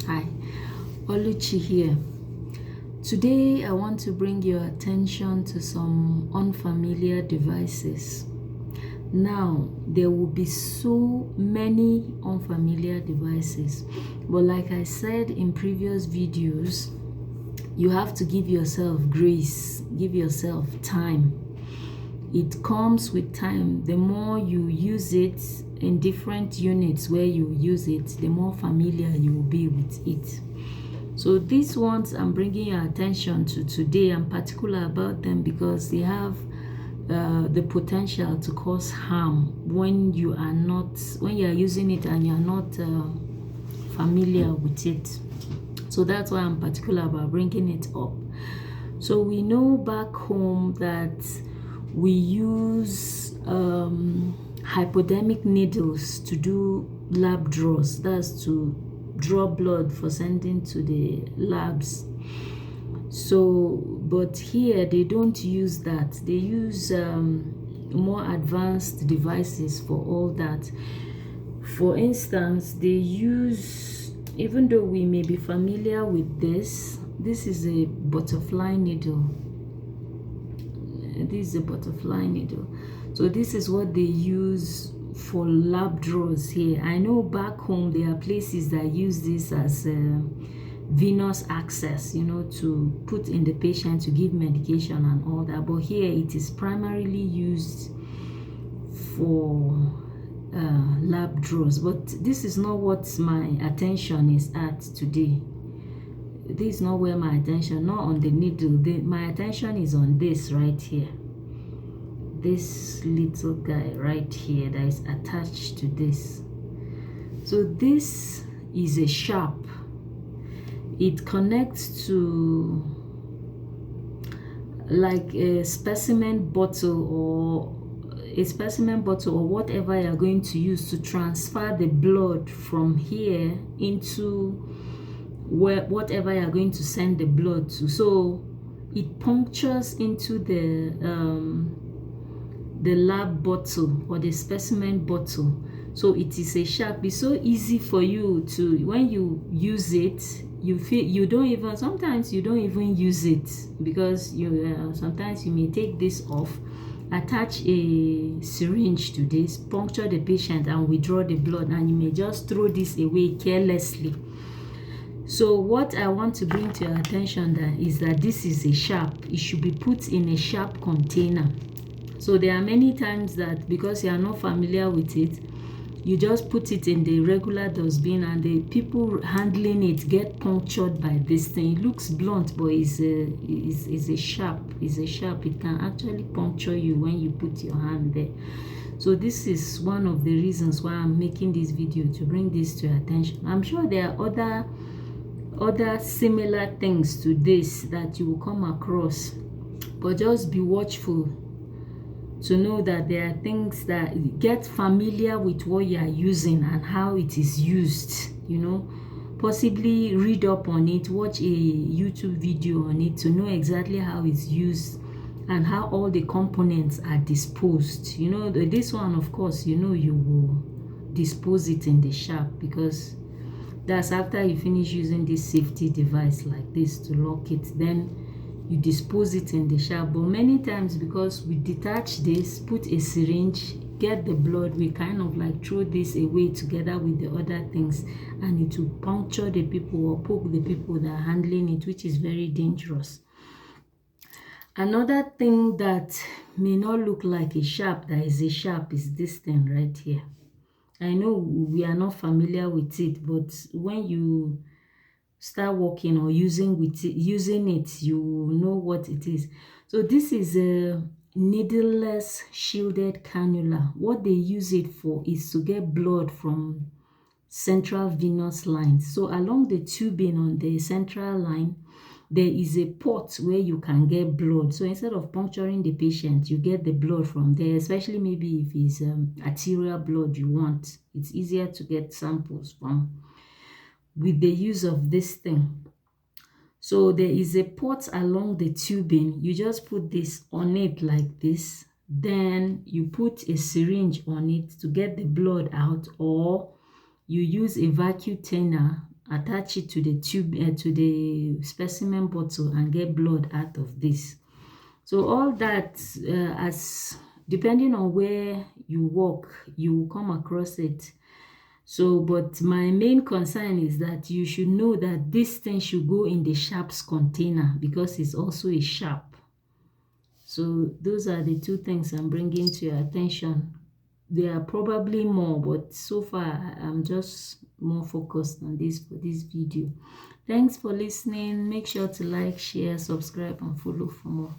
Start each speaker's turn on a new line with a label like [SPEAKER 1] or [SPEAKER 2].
[SPEAKER 1] Hi, Oluchi here. Today I want to bring your attention to some unfamiliar devices. Now, there will be so many unfamiliar devices, but like I said in previous videos, you have to give yourself grace, give yourself time. It comes with time. The more you use it in different units where you use it, the more familiar you will be with it. So these ones I'm bringing your attention to today. I'm particular about them because they have the potential to cause harm when you are using it and you're not familiar with it. So that's why I'm particular about bringing it up. So we know back home that we use hypodermic needles to do lab draws. That's to draw blood for sending to the labs. So, but here they don't use that. They use more advanced devices for all that. For instance, they use, even though we may be familiar with this is a butterfly needle. This is a butterfly needle. So this is what they use for lab draws here. I know back home there are places that use this as venous access, to put in the patient to give medication and all that. But here it is primarily used for lab draws. But this is not what my attention is at today. This is not where my attention, not on the needle. My attention is on this right here. This little guy right here that is attached to this. So this is a sharp. It connects to like a specimen bottle or whatever you're going to use to transfer the blood from here into whatever you're going to send the blood to. So it punctures into the lab bottle or the specimen bottle. So it is a sharp. It's so easy for you to, when you use it, you feel sometimes you don't even use it because sometimes you may take this off, attach a syringe to this, puncture the patient and withdraw the blood, and you may just throw this away carelessly. So what I want to bring to your attention is that this is a sharp. It should be put in a sharp container. So there are many times that because you are not familiar with it, you just put it in the regular dustbin and the people handling it get punctured by this thing. It looks blunt, but it's a sharp. It's a sharp. It can actually puncture you when you put your hand there. So this is one of the reasons why I'm making this video, to bring this to your attention. I'm sure there are other similar things to this that you will come across, but just be watchful to know that there are things that get familiar with what you are using and how it is used. Possibly read up on it, watch a YouTube video on it to know exactly how it's used and how all the components are disposed. This one, of course, you will dispose it in the sharp, because that's after you finish using this safety device like this to lock it, then you dispose it in the sharp. But many times, because we detach this, put a syringe, get the blood, we kind of like throw this away together with the other things, and it will puncture the people or poke the people that are handling it, which is very dangerous. Another thing that may not look like a sharp that is a sharp is this thing right here. I know we are not familiar with it, but when you start working or using it, you know what it is. So this is a needleless shielded cannula. What they use it for is to get blood from central venous lines. So along the tubing on the central line, there is a port where you can get blood. So instead of puncturing the patient, you get the blood from there, especially maybe if it's arterial blood you want. It's easier to get samples from with the use of this thing. So there is a port along the tubing. You just put this on it like this. Then you put a syringe on it to get the blood out, or you use a vacuum thinner attach it to the tube, to the specimen bottle, and get blood out of this. So all that, as depending on where you work, you will come across it. So, but my main concern is that you should know that this thing should go in the sharps container, because it's also a sharp. So those are the two things I'm bringing to your attention. There are probably more, but so far I'm just more focused on this for this video. Thanks for listening. Make sure to like, share, subscribe, and follow for more.